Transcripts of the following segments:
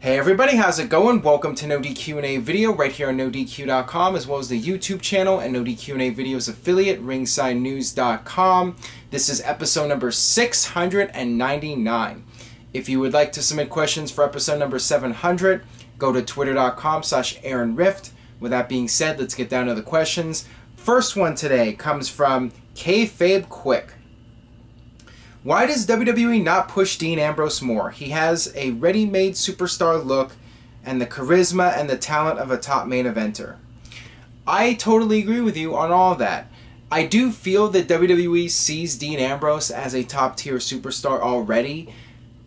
Hey everybody, how's it going? Welcome to NoDQ&A video right here on NoDQ.com, as well as the YouTube channel and NoDQ&A videos affiliate, ringsidenews.com. This is episode number 699. If you would like to submit questions for episode number 700, go to twitter.com/AaronRift. With that being said, let's get down to the questions. First one today comes from Kayfabe Quick. Why does WWE not push Dean Ambrose more? He has a ready-made superstar look and the charisma and the talent of a top main eventer. I totally agree with you on all of that. I do feel that WWE sees Dean Ambrose as a top-tier superstar already.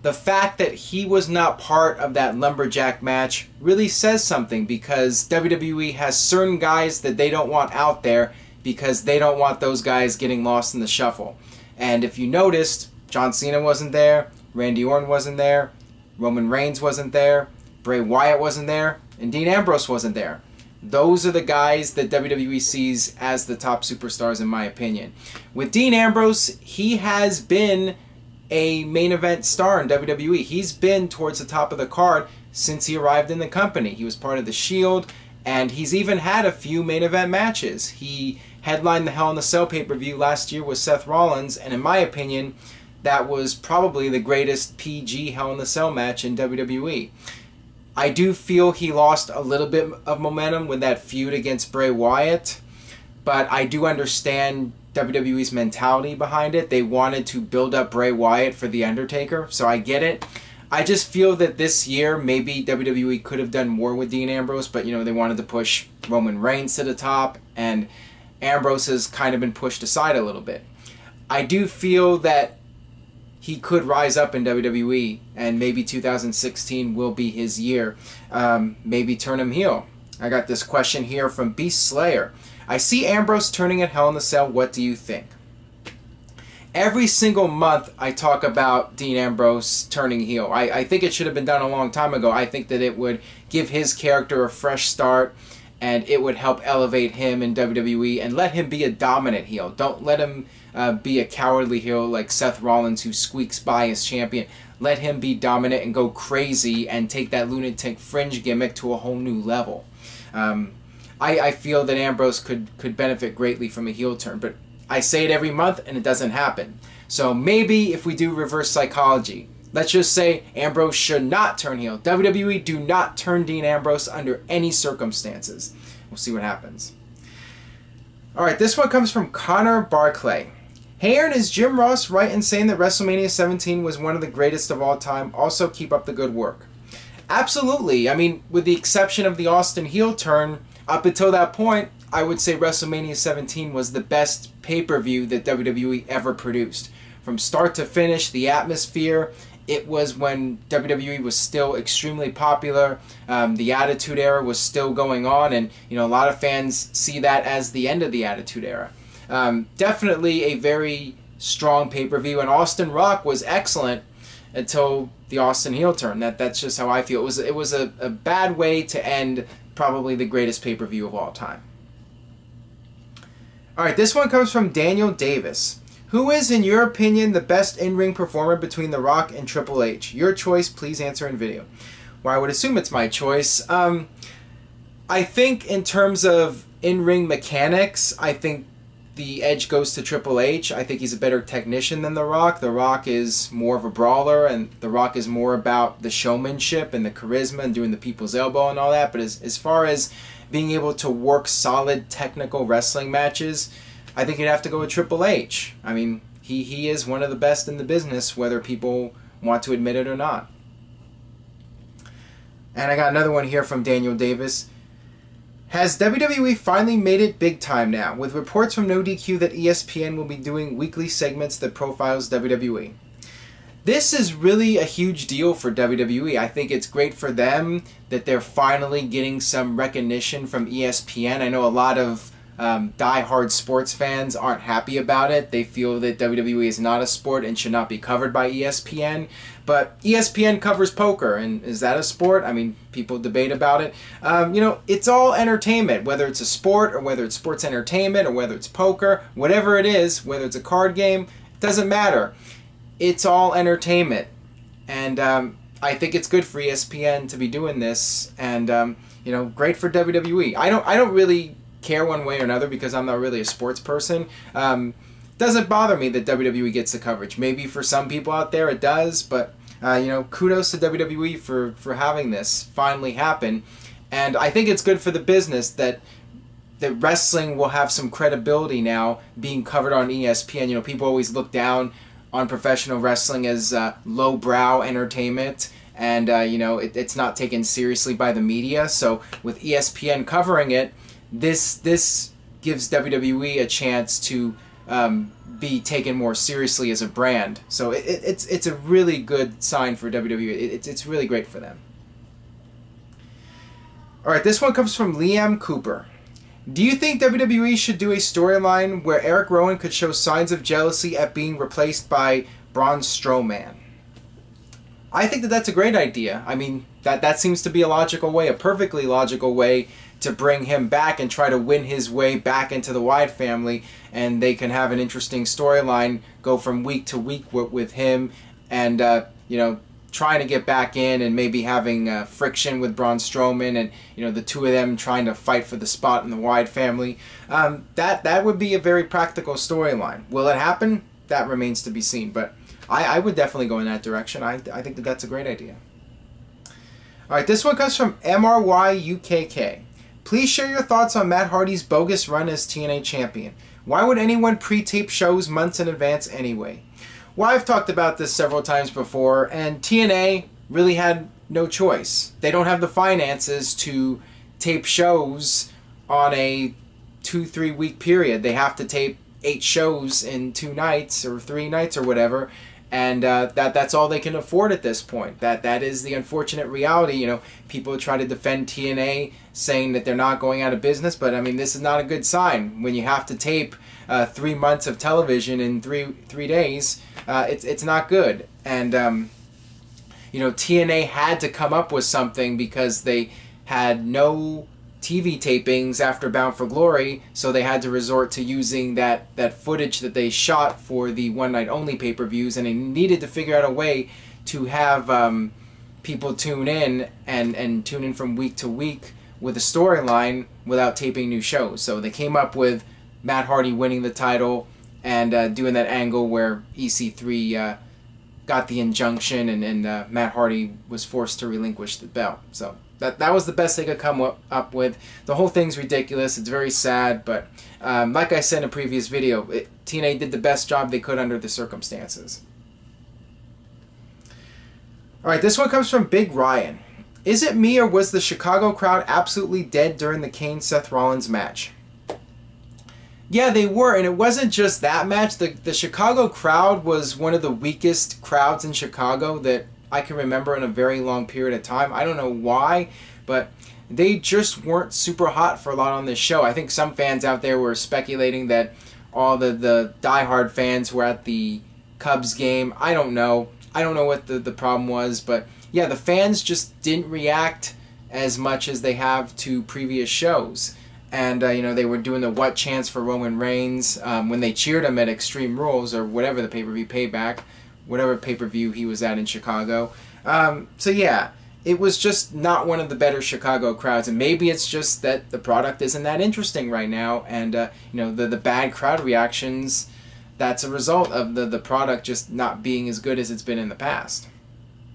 The fact that he was not part of that lumberjack match really says something, because WWE has certain guys that they don't want out there because they don't want those guys getting lost in the shuffle. And if you noticed, John Cena wasn't there, Randy Orton wasn't there, Roman Reigns wasn't there, Bray Wyatt wasn't there, and Dean Ambrose wasn't there. Those are the guys that WWE sees as the top superstars, in my opinion. With Dean Ambrose, he has been a main event star in WWE. He's been towards the top of the card since he arrived in the company. He was part of the Shield, and he's even had a few main event matches. He headlined the Hell in a Cell pay-per-view last year with Seth Rollins, and in my opinion, that was probably the greatest PG Hell in a Cell match in WWE. I do feel he lost a little bit of momentum with that feud against Bray Wyatt, but I do understand WWE's mentality behind it. They wanted to build up Bray Wyatt for The Undertaker, so I get it. I just feel that this year maybe WWE could have done more with Dean Ambrose, but they wanted to push Roman Reigns to the top, and Ambrose has kind of been pushed aside a little bit. I do feel that he could rise up in WWE, and maybe 2016 will be his year. Maybe turn him heel. I got this question here from Beast Slayer. I see Ambrose turning at Hell in a Cell. What do you think? Every single month I talk about Dean Ambrose turning heel. I think it should have been done a long time ago. I think that it would give his character a fresh start, and it would help elevate him in WWE and let him be a dominant heel. Don't let him be a cowardly heel like Seth Rollins, who squeaks by as champion. Let him be dominant and go crazy and take that lunatic fringe gimmick to a whole new level. I feel that Ambrose could benefit greatly from a heel turn, but I say it every month and it doesn't happen. So maybe if we do reverse psychology, let's just say Ambrose should not turn heel. WWE, do not turn Dean Ambrose under any circumstances. We'll see what happens. Alright, this one comes from Connor Barclay. Hey Aaron, is Jim Ross right in saying that WrestleMania 17 was one of the greatest of all time? Also, keep up the good work. Absolutely. I mean, with the exception of the Austin heel turn, up until that point, I would say WrestleMania 17 was the best pay-per-view that WWE ever produced. From start to finish, the atmosphere, it was when WWE was still extremely popular. The Attitude Era was still going on, and a lot of fans see that as the end of the Attitude Era. Definitely a very strong pay-per-view, and Austin Rock was excellent until the Austin heel turn. That's just how I feel. It was a bad way to end probably the greatest pay-per-view of all time. Alright, this one comes from Daniel Davis. Who is, in your opinion, the best in-ring performer between The Rock and Triple H? Your choice, please answer in video. Well, I would assume it's my choice. I think in terms of in-ring mechanics, I think the edge goes to Triple H. I think he's a better technician than The Rock. The Rock is more of a brawler, and The Rock is more about the showmanship and the charisma and doing the people's elbow and all that. But as far as being able to work solid technical wrestling matches, I think you'd have to go with Triple H. I mean, he is one of the best in the business, whether people want to admit it or not. And I got another one here from Daniel Davis. Has WWE finally made it big time now, with reports from NoDQ that ESPN will be doing weekly segments that profiles WWE? This is really a huge deal for WWE. I think it's great for them that they're finally getting some recognition from ESPN. I know a lot of die-hard sports fans aren't happy about it. They feel that WWE is not a sport and should not be covered by ESPN. But ESPN covers poker, and is that a sport? I mean, people debate about it. It's all entertainment, whether it's a sport or whether it's sports entertainment or whether it's poker, whatever it is, whether it's a card game, it doesn't matter. It's all entertainment. And I think it's good for ESPN to be doing this, and you know, great for WWE. I don't really care one way or another because I'm not really a sports person. Doesn't bother me that WWE gets the coverage. Maybe for some people out there it does, but you know, kudos to WWE for having this finally happen. And I think it's good for the business that wrestling will have some credibility now being covered on ESPN. You know, people always look down on professional wrestling as lowbrow entertainment, and you know, it's not taken seriously by the media. So with ESPN covering it, this gives WWE a chance to be taken more seriously as a brand. So it's a really good sign for WWE. It's really great for them. Alright, this one comes from Liam Cooper. Do you think WWE should do a storyline where Eric Rowan could show signs of jealousy at being replaced by Braun Strowman? I think that that's a great idea. I mean, that seems to be a logical way, a perfectly logical way to bring him back and try to win his way back into the Wyatt family, and they can have an interesting storyline go from week to week with him, and you know, trying to get back in and maybe having friction with Braun Strowman, and you know, the two of them trying to fight for the spot in the Wyatt family. That would be a very practical storyline. Will it happen? That remains to be seen, but I would definitely go in that direction. I think that that's a great idea. Alright, this one comes from MRYUKK. Please share your thoughts on Matt Hardy's bogus run as TNA champion. Why would anyone pre-tape shows months in advance anyway? Well, I've talked about this several times before, and TNA really had no choice. They don't have the finances to tape shows on a 2-3 week period. They have to tape 8 shows in 2 nights or 3 nights or whatever, and that's all they can afford at this point. That is the unfortunate reality. You know, people try to defend TNA saying that they're not going out of business, but I mean, this is not a good sign when you have to tape 3 months of television in three days. It's not good. And you know, TNA had to come up with something because they had no TV tapings after Bound for Glory, so they had to resort to using that footage that they shot for the one night only pay-per-views, and they needed to figure out a way to have people tune in and tune in from week to week with a storyline without taping new shows. So they came up with Matt Hardy winning the title and doing that angle where EC3 got the injunction, and Matt Hardy was forced to relinquish the belt. So that was the best they could come up with. The whole thing's ridiculous. It's very sad, but like I said in a previous video, TNA did the best job they could under the circumstances. Alright, this one comes from Big Ryan. Is it me, or was the Chicago crowd absolutely dead during the Kane-Seth Rollins match? Yeah, they were, and it wasn't just that match. The Chicago crowd was one of the weakest crowds in Chicago that I can remember in a very long period of time. I don't know why, but they just weren't super hot for a lot on this show. I think some fans out there were speculating that all the diehard fans were at the Cubs game. I don't know. I don't know what the problem was, but yeah, the fans just didn't react as much as they have to previous shows. And you know, they were doing the what chants for Roman Reigns when they cheered him at Extreme Rules or whatever the pay-per-view Payback, whatever pay-per-view he was at in Chicago. So yeah, it was just not one of the better Chicago crowds, and maybe it's just that the product isn't that interesting right now, and you know, the bad crowd reactions, that's a result of the product just not being as good as it's been in the past.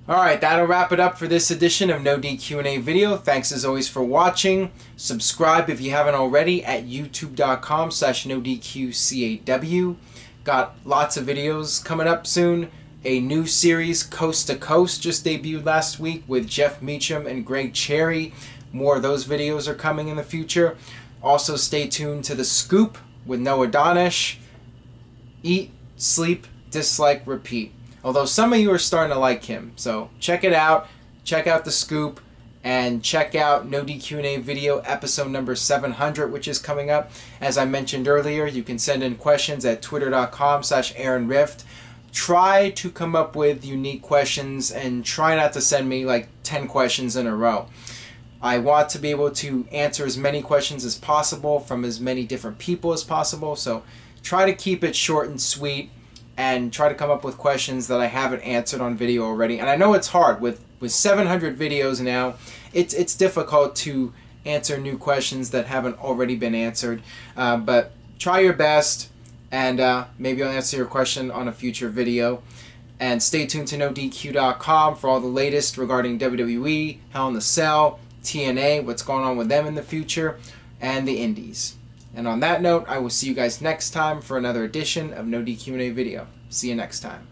Alright, that'll wrap it up for this edition of NoDQ&A video. Thanks as always for watching. Subscribe if you haven't already at youtube.com/NoDQ&AV. Got lots of videos coming up soon. A new series, Coast to Coast, just debuted last week with Jeff Meacham and Greg Cherry. More of those videos are coming in the future. Also stay tuned to The Scoop with Noah Donish. Eat, sleep, dislike, repeat. Although some of you are starting to like him. So check it out. Check out The Scoop. And check out NoDQ&A video episode number 700, which is coming up. As I mentioned earlier, you can send in questions at twitter.com/AaronRift. Try to come up with unique questions and try not to send me like 10 questions in a row. I want to be able to answer as many questions as possible from as many different people as possible. So try to keep it short and sweet, and try to come up with questions that I haven't answered on video already. And I know it's hard with with 700 videos now, it's difficult to answer new questions that haven't already been answered. But try your best, and maybe I'll answer your question on a future video. And stay tuned to NoDQ.com for all the latest regarding WWE, Hell in a Cell, TNA, what's going on with them in the future, and the Indies. And on that note, I will see you guys next time for another edition of NoDQ&A video. See you next time.